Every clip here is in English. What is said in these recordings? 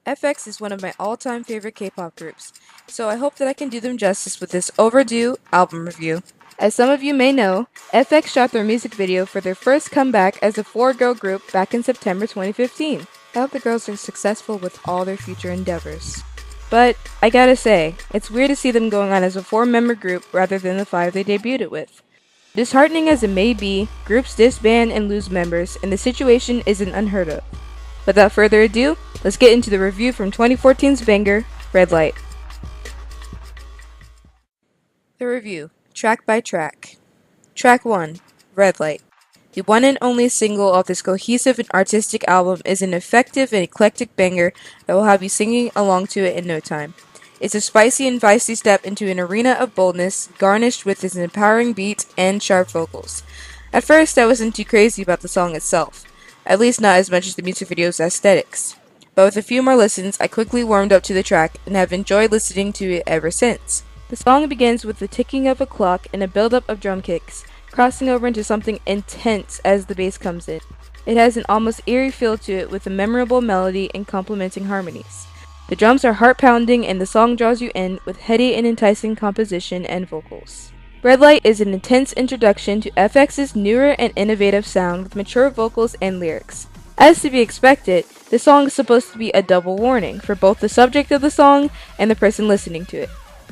FX is one of my all-time favorite K-pop groups, so I hope that I can do them justice with this overdue album review. As some of you may know, FX shot their music video for their first comeback as a four-girl group back in September 2015. I hope the girls are successful with all their future endeavors. But, I gotta say, it's weird to see them going on as a four-member group rather than the five they debuted with. Disheartening as it may be, groups disband and lose members, and the situation isn't unheard of. Without further ado, let's get into the review from 2014's banger, Red Light. The review, track by track. Track 1, Red Light. The one and only single of this cohesive and artistic album is an effective and eclectic banger that will have you singing along to it in no time. It's a spicy and feisty step into an arena of boldness, garnished with its empowering beat and sharp vocals. At first, I wasn't too crazy about the song itself, at least not as much as the music video's aesthetics. But with a few more listens, I quickly warmed up to the track and have enjoyed listening to it ever since. The song begins with the ticking of a clock and a build-up of drum kicks, crossing over into something intense as the bass comes in. It has an almost eerie feel to it with a memorable melody and complementing harmonies. The drums are heart-pounding and the song draws you in with heady and enticing composition and vocals. Red Light is an intense introduction to FX's newer and innovative sound with mature vocals and lyrics. As to be expected, the song is supposed to be a double warning for both the subject of the song and the person listening to it.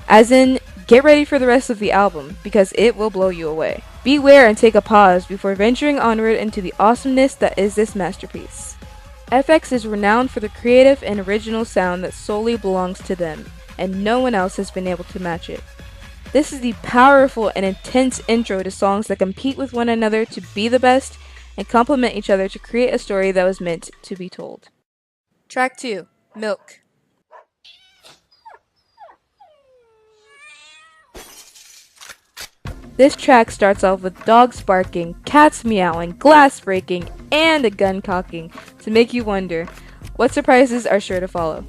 As in, get ready for the rest of the album, because it will blow you away. Beware and take a pause before venturing onward into the awesomeness that is this masterpiece. FX is renowned for the creative and original sound that solely belongs to them, and no one else has been able to match it. This is the powerful and intense intro to songs that compete with one another to be the best and complement each other to create a story that was meant to be told. Track 2, Milk. This track starts off with dogs barking, cats meowing, glass breaking, and a gun cocking to make you wonder what surprises are sure to follow.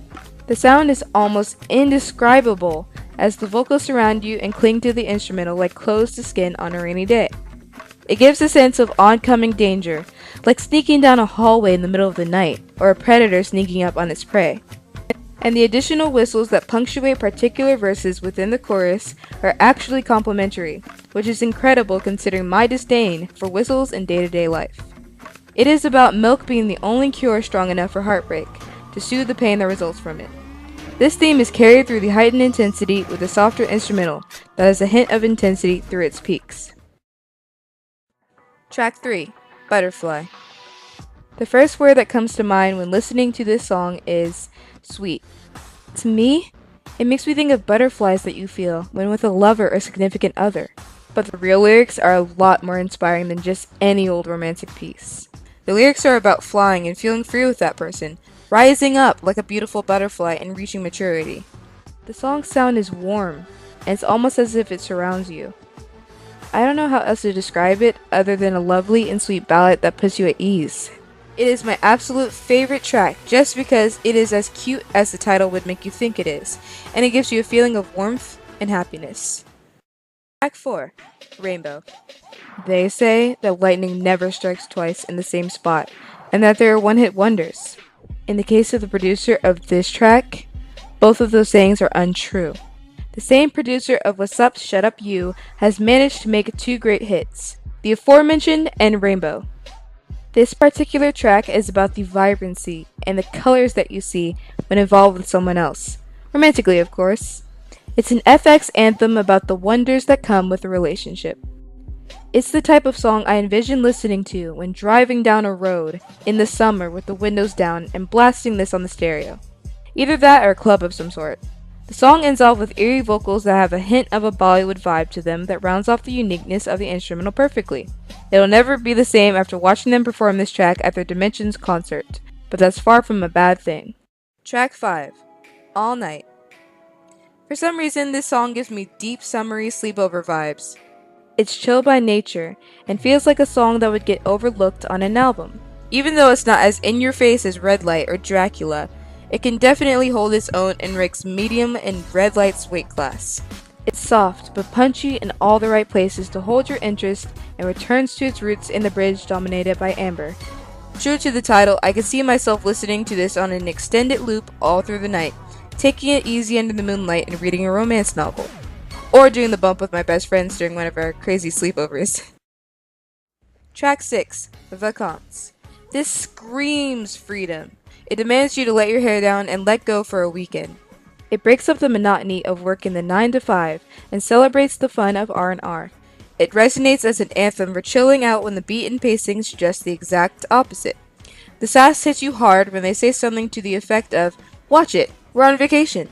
The sound is almost indescribable as the vocals surround you and cling to the instrumental like clothes to skin on a rainy day. It gives a sense of oncoming danger, like sneaking down a hallway in the middle of the night, or a predator sneaking up on its prey. And the additional whistles that punctuate particular verses within the chorus are actually complimentary, which is incredible considering my disdain for whistles in day-to-day life. It is about milk being the only cure strong enough for heartbreak, to soothe the pain that results from it. This theme is carried through the heightened intensity with a softer instrumental that has a hint of intensity through its peaks. Track 3, Butterfly. The first word that comes to mind when listening to this song is sweet. To me, it makes me think of butterflies that you feel when with a lover or significant other. But the real lyrics are a lot more inspiring than just any old romantic piece. The lyrics are about flying and feeling free with that person, rising up like a beautiful butterfly and reaching maturity. The song's sound is warm, and it's almost as if it surrounds you. I don't know how else to describe it other than a lovely and sweet ballad that puts you at ease. It is my absolute favorite track just because it is as cute as the title would make you think it is, and it gives you a feeling of warmth and happiness. Track 4, Rainbow. They say that lightning never strikes twice in the same spot, and that they are one-hit wonders. In the case of the producer of this track, both of those sayings are untrue. The same producer of What's Up, Shut Up You has managed to make 2 great hits, the aforementioned and Rainbow. This particular track is about the vibrancy and the colors that you see when involved with someone else, romantically of course. It's an FX anthem about the wonders that come with a relationship. It's the type of song I envision listening to when driving down a road in the summer with the windows down and blasting this on the stereo. Either that or a club of some sort. The song ends off with eerie vocals that have a hint of a Bollywood vibe to them that rounds off the uniqueness of the instrumental perfectly. It'll never be the same after watching them perform this track at their Dimensions concert, but that's far from a bad thing. Track 5, All Night. For some reason, this song gives me deep summery sleepover vibes. It's chill by nature, and feels like a song that would get overlooked on an album. Even though it's not as in-your-face as Red Light or Dracula, it can definitely hold its own and ranks medium in Red Light's weight class. It's soft, but punchy in all the right places to hold your interest and returns to its roots in the bridge dominated by Amber. True to the title, I can see myself listening to this on an extended loop all through the night, taking it easy under the moonlight and reading a romance novel. Or doing the bump with my best friends during one of our crazy sleepovers. Track 6, Vacances. This screams freedom. It demands you to let your hair down and let go for a weekend. It breaks up the monotony of working the 9 to 5 and celebrates the fun of R&R. It resonates as an anthem for chilling out when the beat and pacing suggest the exact opposite. The sass hits you hard when they say something to the effect of, "Watch it, we're on vacation."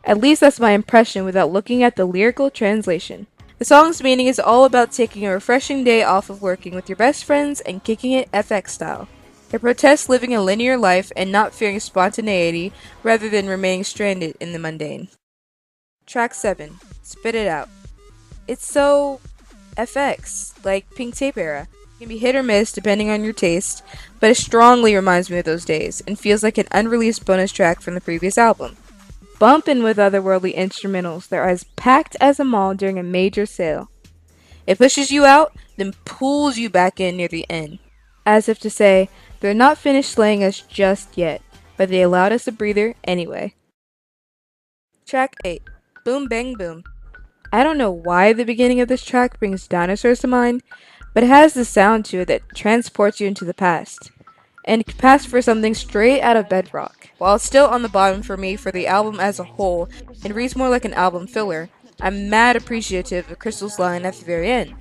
At least that's my impression without looking at the lyrical translation. The song's meaning is all about taking a refreshing day off of working with your best friends and kicking it FX style. It protests living a linear life and not fearing spontaneity rather than remaining stranded in the mundane. Track 7, Spit It Out. It's so FX, like Pink Tape era. It can be hit or miss depending on your taste, but it strongly reminds me of those days and feels like an unreleased bonus track from the previous album. Bumpin' with otherworldly instrumentals that are as packed as a mall during a major sale. It pushes you out, then pulls you back in near the end. As if to say, they're not finished slaying us just yet, but they allowed us a breather anyway. Track 8, Boom Bang Boom. I don't know why the beginning of this track brings dinosaurs to mind, but it has this sound to it that transports you into the past. And it could pass for something straight out of Bedrock. While it's still on the bottom for me for the album as a whole, and reads more like an album filler, I'm mad appreciative of Crystal's line at the very end,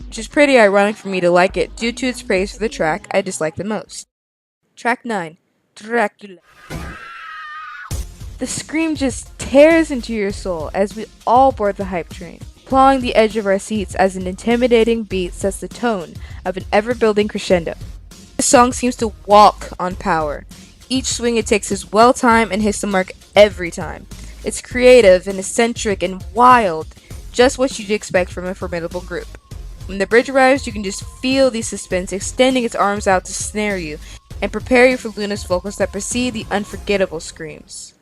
which is pretty ironic for me to like it due to its praise for the track I dislike the most. Track 9, Dracula. The scream just tears into your soul as we all board the hype train, clawing the edge of our seats as an intimidating beat sets the tone of an ever-building crescendo. This song seems to walk on power. Each swing it takes is well-timed and hits the mark every time. It's creative and eccentric and wild, just what you'd expect from a formidable group. When the bridge arrives, you can just feel the suspense extending its arms out to snare you and prepare you for Luna's vocals that precede the unforgettable screams.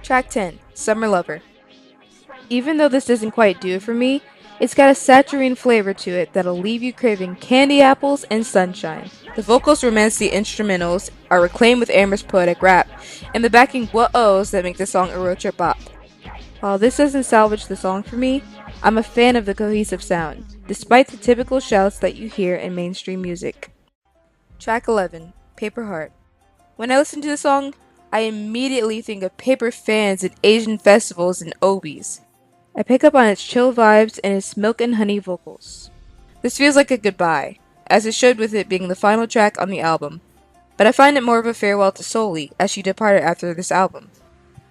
Track 10, Summer Lover. Even though this doesn't quite do it for me, it's got a saccharine flavor to it that'll leave you craving candy apples and sunshine. The vocals romance the instrumentals, are reclaimed with Amber's poetic rap, and the backing what-ohs that make the song a road trip bop. While this doesn't salvage the song for me, I'm a fan of the cohesive sound, despite the typical shouts that you hear in mainstream music. Track 11, Paper Heart. When I listen to the song, I immediately think of paper fans at Asian festivals and obies. I pick up on its chill vibes and its milk and honey vocals. This feels like a goodbye, as it should with it being the final track on the album, but I find it more of a farewell to Soli as she departed after this album.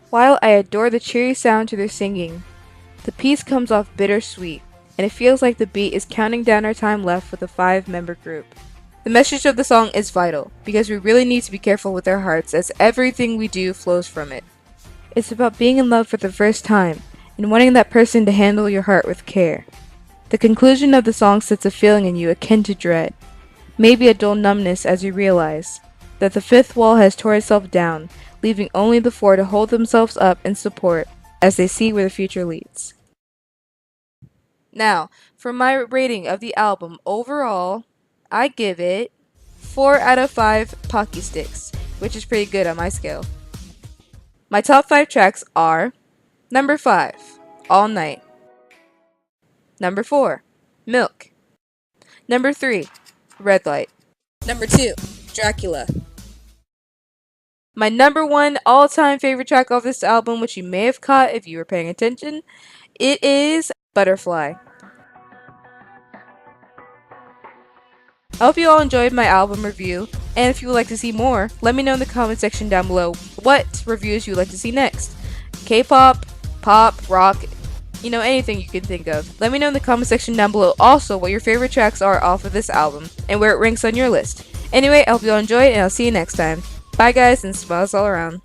While I adore the cheery sound to their singing, the piece comes off bittersweet, and it feels like the beat is counting down our time left with a 5-member group. The message of the song is vital, because we really need to be careful with our hearts as everything we do flows from it. It's about being in love for the first time, and wanting that person to handle your heart with care. The conclusion of the song sets a feeling in you akin to dread, maybe a dull numbness as you realize that the fifth wall has torn itself down, leaving only the 4 to hold themselves up in support as they see where the future leads. Now, for my rating of the album overall, I give it 4 out of 5 Pocky Sticks, which is pretty good on my scale. My top 5 tracks are number 5, All Night. Number 4, Milk. Number 3, Red Light. Number 2, Dracula. My number 1 all-time favorite track off this album, which you may have caught if you were paying attention, it is Butterfly. I hope you all enjoyed my album review, and if you would like to see more, let me know in the comment section down below what reviews you would like to see next. K-pop, pop, rock, anything you can think of. Let me know in the comment section down below also what your favorite tracks are off of this album, and where it ranks on your list. Anyway, I hope you all enjoyed, and I'll see you next time. Bye guys, and smiles all around.